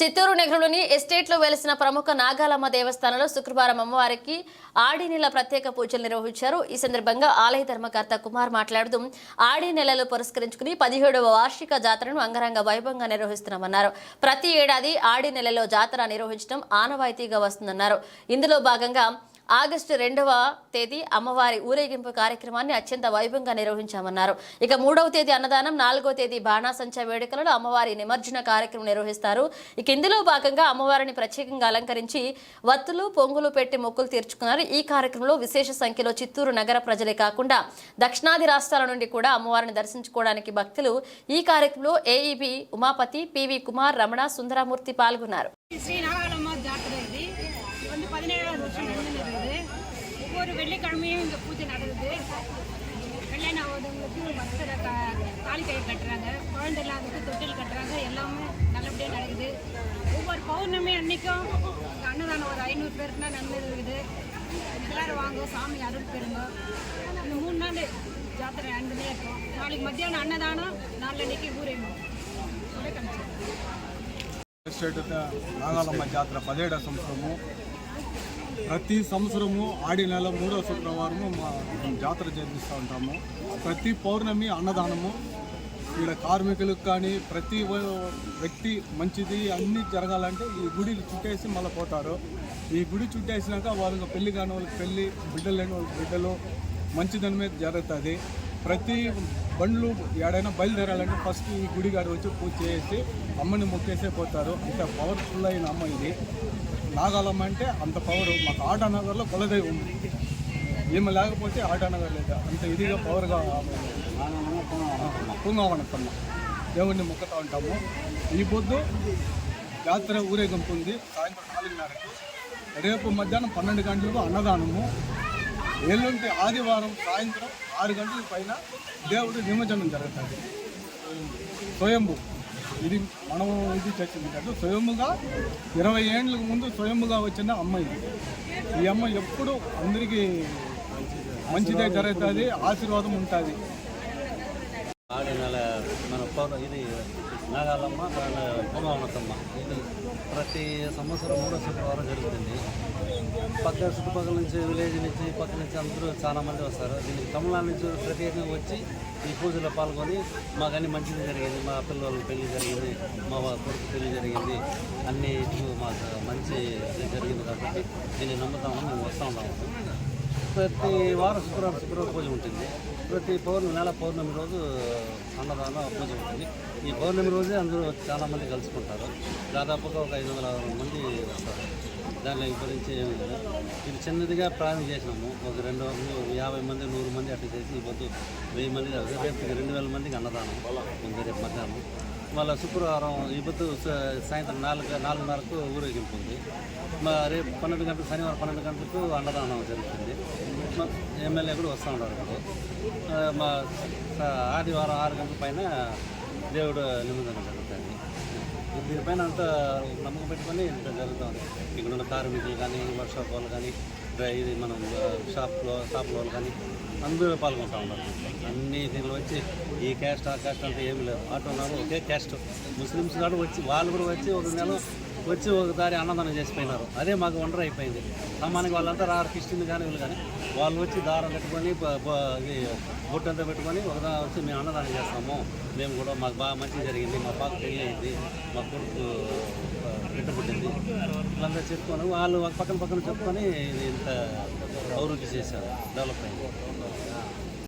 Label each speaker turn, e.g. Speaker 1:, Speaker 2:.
Speaker 1: చిత్తూరు నగరంలోని ఎస్టేట్లో వెలిసిన ప్రముఖ నాగాలమ్మ దేవస్థానంలో శుక్రవారం అమ్మవారికి ఆడి నెల ప్రత్యేక పూజలు నిర్వహించారు. ఈ సందర్భంగా ఆలయ ధర్మకర్త కుమార్ మాట్లాడుతూ ఆడి నెలలో పురస్కరించుకుని 17వ వార్షిక జాతరను అంగరంగ వైభవంగా నిర్వహిస్తున్నామన్నారు. ప్రతి ఏడాది ఆడి నెలలో జాతర నిర్వహించడం ఆనవాయితీగా వస్తుందన్నారు. ఇందులో భాగంగా ఆగస్టు 2వ తేదీ అమ్మవారి ఊరేగింపు కార్యక్రమాన్ని అత్యంత వైభవంగా నిర్వహించామన్నారు. ఇక 3వ తేదీ అన్నదానం, 4వ తేదీ బాణాసంచా వేడుకలలో అమ్మవారి నిమజ్జన కార్యక్రమం నిర్వహిస్తారు. ఇక ఇందులో భాగంగా అమ్మవారిని ప్రత్యేకంగా అలంకరించి వత్తులు, పొంగులు పెట్టి మొక్కులు తీర్చుకున్నారు. ఈ కార్యక్రమంలో విశేష సంఖ్యలో చిత్తూరు నగర ప్రజలే కాకుండా దక్షిణాది రాష్ట్రాల నుండి కూడా అమ్మవారిని దర్శించుకోవడానికి భక్తులు ఈ కార్యక్రమంలో ఏఈబి ఉమాపతి, పివి కుమార్, రమణ, సుందరమూర్తి పాల్గొన్నారు.
Speaker 2: வந்து 17வது வருஷம் நடந்துருக்குது. ஒவ்வொரு வெள்ளிக்கிழமையும் இங்கே பூஜை நடக்குது. கல்யாணம் ஆகாதவங்களுக்கு பக்தர் தாலி கயிறு கட்டுறாங்க, குழந்தை இல்லாததுக்கு தொட்டில் கட்டுறாங்க, எல்லாமே நல்லபடியாக நடக்குது. ஒவ்வொரு பௌர்ணமி அன்றைக்கும் அன்னதானம் ஒரு 500 பேருக்குனா நன்மை இருக்குது. எல்லோரும் வாங்க, சாமி அருள் பெறுங்க. இந்த 3 நாள் ஜாத்திரை நடந்துனே இருக்கும். நாளைக்கு மத்தியானம் அன்னதானம், நாளன்னைக்கு ஊரேணும்.
Speaker 3: నాగాలమ్మ జాతర 17వ సంవత్సరము. ప్రతి సంవత్సరము ఆడి నెల 3వ శుక్రవారము జాతర జరిపిస్తూ ఉంటాము. ప్రతి పౌర్ణమి అన్నదానము. ఇక్కడ కార్మికులకు కానీ ప్రతి వ్యక్తి మంచిది అన్నీ జరగాలంటే ఈ గుడి చుట్టేసి మళ్ళీ పోతారు. ఈ గుడి చుట్టేసినాక వాళ్ళకి పెళ్లి కాని వాళ్ళకి పెళ్ళి, బిడ్డలు లేని వాళ్ళకి బిడ్డలు, మంచిదని మీద జరుగుతుంది. ప్రతి బండ్లు ఎక్కడైనా బయలుదేరాలంటే ఫస్ట్ ఈ గుడి గారు వచ్చి పూజ చేసి అమ్మని మొక్కేసే పోతారు. అంత పవర్ఫుల్ అయిన అమ్మ ఇది. నాగాలమ్మ అంటే అంత పవర్. మాకు ఆటానగర్లో కులదైవం ఉంది. ఈమె లేకపోతే ఆటానగర్ లేదు. అంత ఇదిగా పవర్గా పుంగవనత్తమ్మ దేవుడిని మొక్కుతూ ఉంటాము. ఈ పొద్దు జాతర ఊరేగింపు ఉంది. సాయంత్రం 4:30కి. రేపు మధ్యాహ్నం 12 గంటలకు అన్నదానము. ఎల్లుండి ఆదివారం సాయంత్రం 6 గంటల పైన దేవుడు నిమజ్జనం జరుగుతుంది. స్వయంభు ఇది మనం ఇది చచ్చింది కాదు. స్వయంగా 20 ఏళ్ళకు ముందు స్వయంగా వచ్చిన అమ్మ ఇది. ఈ అమ్మ ఎప్పుడు అందరికీ మంచిదే జరుగుతుంది, ఆశీర్వాదం ఉంటుంది.
Speaker 4: ఆడి నెల మన ఇది నాగాలమ్మ, పుంగవనత్తమ్మ. ఇది ప్రతి సంవత్సరం 3వ శుక్రవారం జరుగుతుంది. చుట్టుపక్కల నుంచి, విలేజ్ నుంచి, పక్క నుంచి అందరూ చాలా మంది వస్తారు. దీనికి తమిళనాడు నుంచి ప్రత్యేకంగా వచ్చి ఈ పూజలో పాల్గొని మాకు మంచిది జరిగింది, మా పిల్లలకి పెళ్లి జరిగింది, మా కొడుకు పెళ్లి జరిగింది, అన్నీ మాకు మంచి జరిగింది కాబట్టి దీన్ని నమ్ముతామని మేము వస్తూ ఉన్నాము. ప్రతి వారం శుక్రవారం పూజ ఉంటుంది. ప్రతి నెల పౌర్ణమి రోజు అన్నదానం పూజ ఉంటుంది. ఈ పౌర్ణమి రోజే అందరూ చాలామంది కలుసుకుంటారు. దాదాపుగా ఒక 500 మంది వస్తారు. దాని గురించి ఏమి లేదు. ఇది చిన్నదిగా ప్రారంభం చేసినాము. ఒక 250 మంది, 100 మంది అట్లా చేసి ఈ పొద్దు 1000 మంది, రేపు 2000 మందికి అన్నదానం ఉంది. రేపు మధ్యాహ్నం మళ్ళీ శుక్రవారం ఈ పొద్దు సాయంత్రం 4:30కు ఊరేగింపు ఉంది. రేపు 12 గంటలకు, శనివారం 12 గంటలకు అన్నదానం జరుగుతుంది. ఎమ్మెల్యే కూడా వస్తూ ఉంటారు. ఇప్పుడు మా ఆదివారం 6 గంటల పైన దేవుడు నిమజ్జనం జరుగుతుంది. దీనిపైన అంతా నమ్మకం పెట్టుకొని ఇంత జరుగుతుంది. ఇక్కడ ఉన్న కార్మికులు కానీ, వర్క్షాప్ వాళ్ళు కానీ, ఇది మనం షాప్లో వాళ్ళు కానీ అందరూ పాల్గొంటూ ఉంటారు. అన్ని దీనిలో వచ్చి ఈ క్యాస్ట్ ఆ క్యాస్ట్ అంతా ఏమి లేదు. ఆటోన్నారు ఒకే క్యాస్ట్. ముస్లిమ్స్ కూడా వచ్చి వాళ్ళు కూడా వచ్చి ఒక నెల వచ్చి ఒకసారి అన్నదానం చేసిపోయినారు. అదే మాకు వండర్ అయిపోయింది. సామాన్యంగా వాళ్ళంతా రారు, క్రిస్టియన్ కానీ వీళ్ళు కానీ. వాళ్ళు వచ్చి దారం పెట్టుకొని బొట్టంతా పెట్టుకొని ఒకదా వచ్చి మేము అన్నదానం చేస్తాము, మేము కూడా మాకు బాగా మంచిగా జరిగింది, మా పాప పెళ్ళి అయింది, మా కొడుకు బిడ్డ పుట్టింది, ఇట్లంతా చెప్పుకొని వాళ్ళు పక్కన చెప్పుకొని ఇది ఇంత అభివృద్ధి చేశారు, డెవలప్ అయింది.